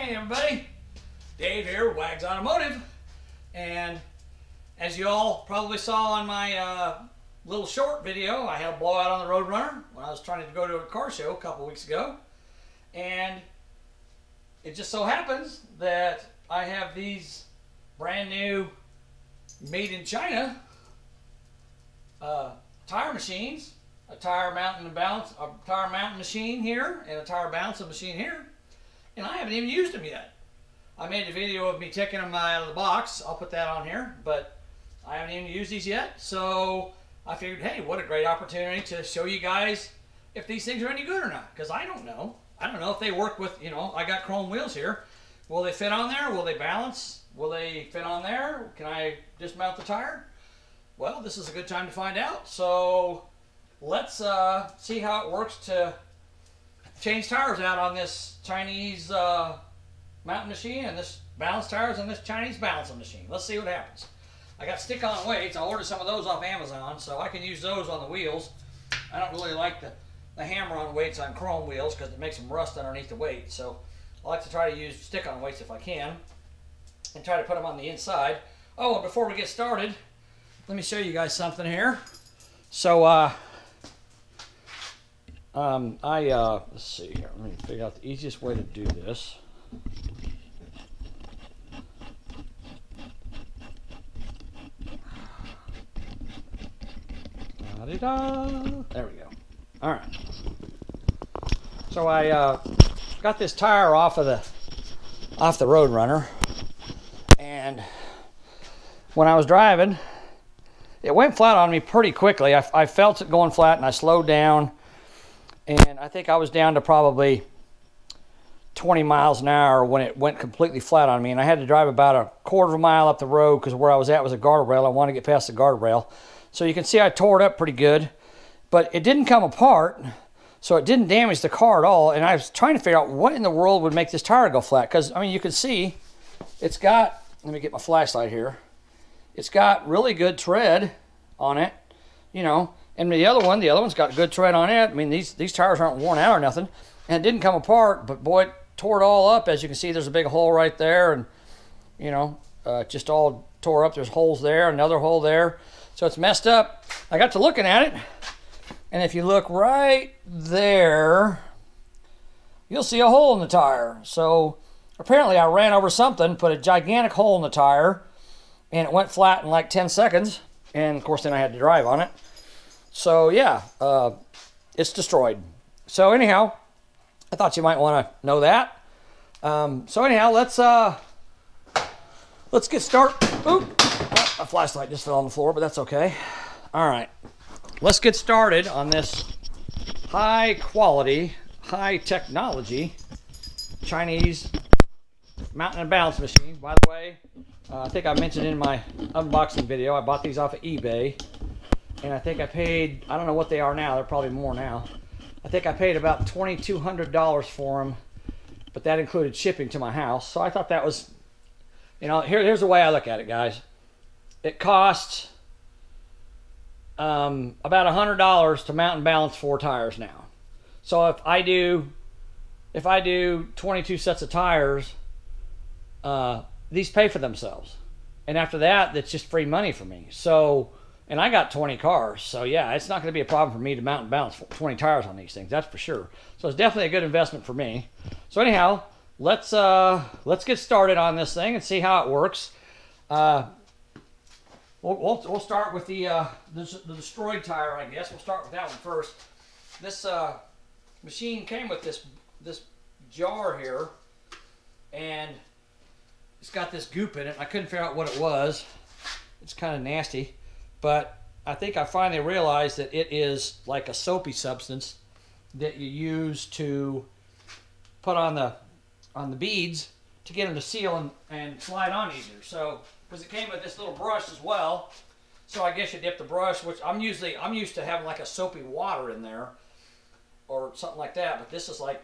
Hey everybody, Dave here, Wags Automotive, and as you all probably saw on my little short video, I had a blowout on the Roadrunner when I was trying to go to a car show a couple weeks ago, and it just so happens that I have these brand new made in China tire machines, a tire mounting machine here and a tire balancing machine here, and I haven't even used them yet. I made a video of me taking them out of the box. I'll put that on here, but I haven't even used these yet. So I figured, hey, what a great opportunity to show you guys if these things are any good or not, because I don't know. I don't know if they work with, you know, I got chrome wheels here. Will they fit on there? Will they balance? Will they fit on there? Can I dismount the tire? Well, this is a good time to find out. So let's see how it works to change tires out on this Chinese mountain machine and this balance tires on this Chinese balancing machine. Let's see what happens. I got stick-on weights. I ordered some of those off Amazon, so I can use those on the wheels. I don't really like the hammer-on weights on chrome wheels because it makes them rust underneath the weight. So I like to try to use stick-on weights if I can and try to put them on the inside. Oh, and before we get started, let me show you guys something here. So, let's see here. Let me figure out the easiest way to do this. There we go. All right. So I got this tire off the Roadrunner, and when I was driving, it went flat on me pretty quickly. I felt it going flat, and I slowed down, and I think I was down to probably 20 miles an hour when it went completely flat on me, and I had to drive about a quarter of a mile up the road because where I was at was a guardrail. I wanted to get past the guardrail. So you can see I tore it up pretty good, but it didn't come apart, so it didn't damage the car at all, and I was trying to figure out what in the world would make this tire go flat, because, I mean, you can see it's got, let me get my flashlight here, it's got really good tread on it, you know, and the other one's got good tread on it. I mean, these tires aren't worn out or nothing, and it didn't come apart, but boy, it tore it all up. As you can see, there's a big hole right there, and, you know, just all tore up. There's holes there, another hole there. So it's messed up. I got to looking at it, and if you look right there, you'll see a hole in the tire. So apparently I ran over something, put a gigantic hole in the tire, and it went flat in like 10 seconds. And of course then I had to drive on it. So yeah, it's destroyed. So anyhow, I thought you might want to know that. So anyhow, let's get started. Oop. My flashlight just fell on the floor, but that's okay. All right, let's get started on this high quality, high technology Chinese mountain and balance machine. By the way, I think I mentioned in my unboxing video, I bought these off of eBay, and I think I paid, I don't know what they are now, they're probably more now. I think I paid about $2,200 for them, but that included shipping to my house. So I thought that was, you know, here's the way I look at it, guys. It costs about $100 to mount and balance 4 tires now. So if I do 22 sets of tires, these pay for themselves. And after that, that's just free money for me. So, and I got 20 cars. So yeah, it's not going to be a problem for me to mount and balance 20 tires on these things. That's for sure. So it's definitely a good investment for me. So anyhow, let's get started on this thing and see how it works. We'll start with the destroyed tire, I guess. We'll start with that one first. This machine came with this jar here, and it's got this goop in it. I couldn't figure out what it was. It's kind of nasty, but I think I finally realized that it is like a soapy substance that you use to put on the beads to get them to seal and slide on easier. So, because it came with this little brush as well, so I guess you dip the brush, which I'm used to having like a soapy water in there or something like that, but this is like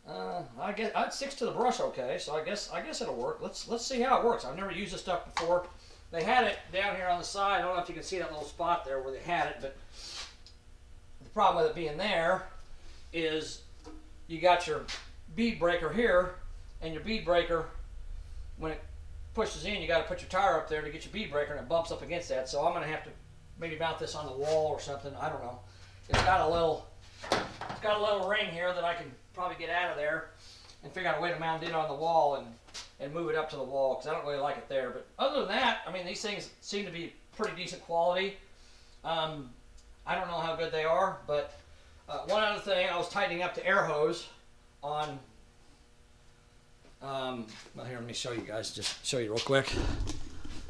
I guess it sticks to the brush okay, so I guess it'll work. Let's see how it works. I've never used this stuff before. They had it down here on the side. I don't know if you can see that little spot there where they had it, but the problem with it being there is you got your bead breaker here, and your bead breaker, when it pushes in, you got to put your tire up there to get your bead breaker, and it bumps up against that. So I'm going to have to maybe mount this on the wall or something. I don't know. It's got a little ring here that I can probably get out of there and figure out a way to mount it on the wall and move it up to the wall, because I don't really like it there. But other than that, I mean, these things seem to be pretty decent quality. I don't know how good they are, but one other thing, I was tightening up the air hose on, well, here, let me show you guys, just show you real quick.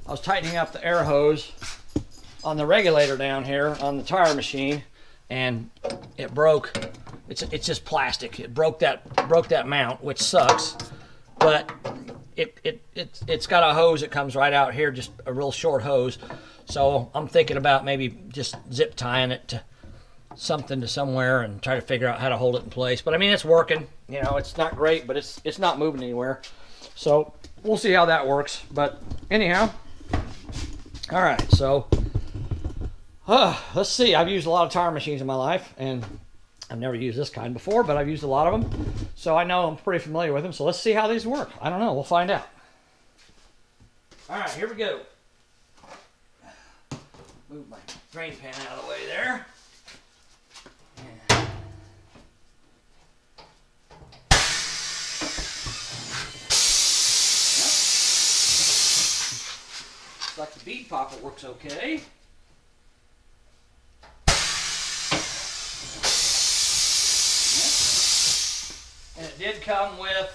I was tightening up the air hose on the regulator down here on the tire machine, and it broke. It's just plastic. It broke that mount, which sucks, but it's got a hose that comes right out here, just a real short hose. So I'm thinking about maybe just zip tying it to something to somewhere and try to figure out how to hold it in place. But I mean, it's working. You know, it's not great, but it's not moving anywhere. So we'll see how that works. But anyhow, all right. So let's see. I've used a lot of tire machines in my life, and I've never used this kind before, but I've used a lot of them. So I know I'm pretty familiar with them. So let's see how these work. I don't know. We'll find out. All right, here we go. Move my drain pan out of the way there. Looks like the bead popper works okay. And it did come with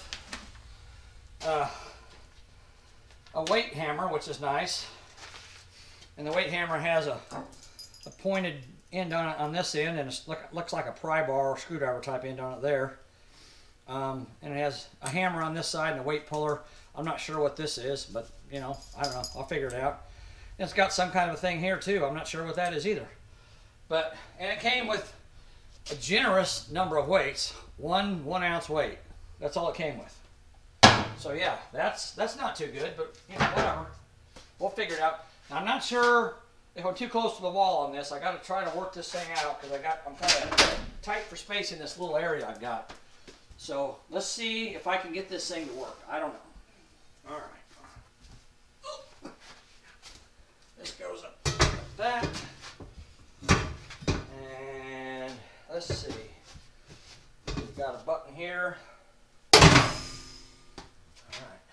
a weight hammer, which is nice. And the weight hammer has a pointed end on it on this end, and it looks like a pry bar or screwdriver type end on it there. And it has a hammer on this side and a weight puller. I'm not sure what this is, but you know, I don't know. I'll figure it out. And it's got some kind of a thing here too. I'm not sure what that is either. And it came with a generous number of weights. One 1 ounce weight. That's all it came with. So yeah, that's not too good, but you know, whatever. We'll figure it out. Now, I'm not sure if I'm too close to the wall on this. I got to try to work this thing out because I'm kind of tight for space in this little area I've got. So let's see if I can get this thing to work. I don't know. All right. This goes up like that. And let's see. We've got a button here. All right.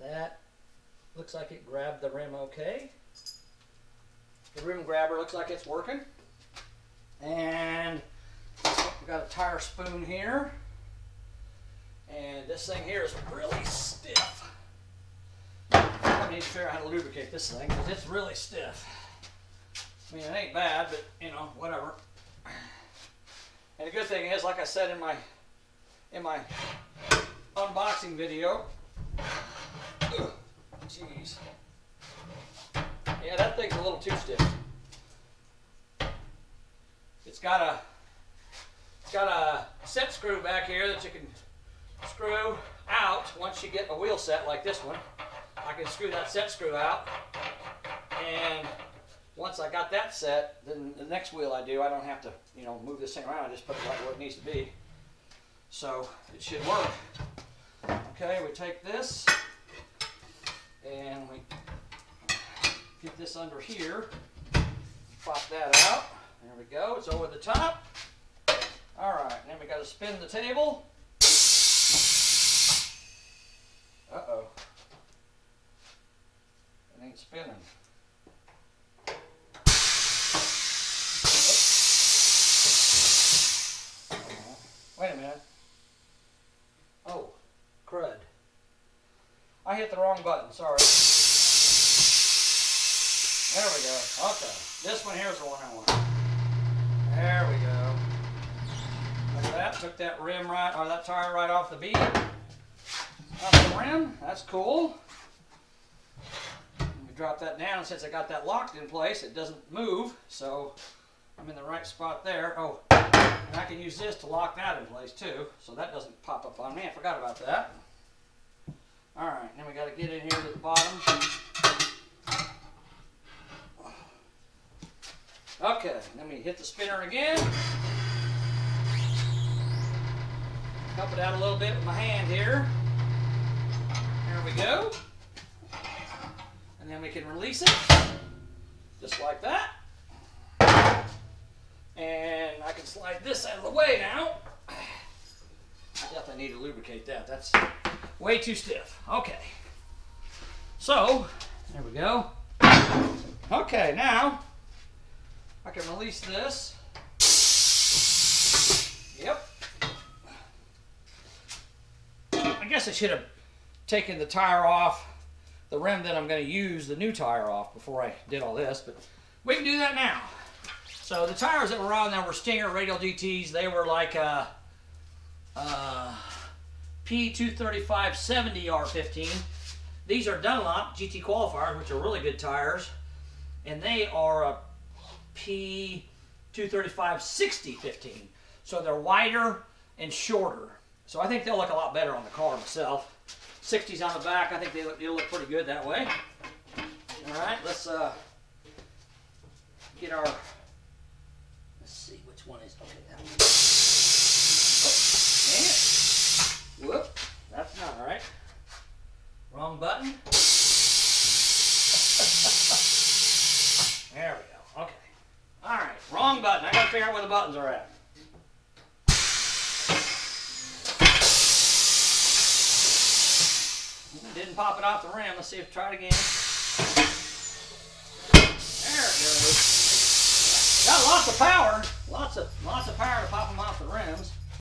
That looks like it grabbed the rim okay. The rim grabber looks like it's working. And we've got a tire spoon here. And this thing here is really stiff. I need to figure out how to lubricate this thing because it's really stiff. I mean, it ain't bad, but you know, whatever. And the good thing is, like I said in my unboxing video, jeez. Yeah, that thing's a little too stiff. It's got a set screw back here that you can screw out once you get a wheel set like this one. I can screw that set screw out, and once I got that set, then the next wheel I do, I don't have to, you know, move this thing around. I just put it right where it needs to be. So it should work. Okay, we take this and we get this under here. Pop that out. There we go. It's over the top. All right, and then we got to spin the table. Uh-oh. It ain't spinning. Wait a minute. Oh, crud. I hit the wrong button, sorry. There we go. Okay. This one here's the one I want. There we go. Look at that. Took that rim right, or that tire right off the bead. Off the rim. That's cool. Let me drop that down. Since I got that locked in place, it doesn't move, so I'm in the right spot there. Oh, and I can use this to lock that in place too, so that doesn't pop up on me. I forgot about that. All right, then we got to get in here to the bottom. Okay, then we hit the spinner again. Help it out a little bit with my hand here. There we go. And then we can release it, just like that. And I can slide this out of the way now. I definitely need to lubricate that. That's way too stiff. Okay. So, there we go. Okay, now I can release this. Yep. I guess I should have taken the tire off, the rim that I'm going to use, the new tire off before I did all this, but we can do that now. So the tires that were on there were Stinger Radial GTs. They were like P235/70 R15. These are Dunlop GT Qualifiers, which are really good tires, and they are a P235/60/15. So they're wider and shorter. So I think they'll look a lot better on the car myself. 60s on the back, I think they'll look pretty good that way. All right, let's get our, let's see which one is, okay, that one. Oh, dang it. Whoop, that's not right. Wrong button. There we go, okay. All right, wrong button. I gotta figure out where the buttons are at. Didn't pop it off the rim. Let's see if try it again. There it goes. Got lots of power. Lots of power to pop them off the rims.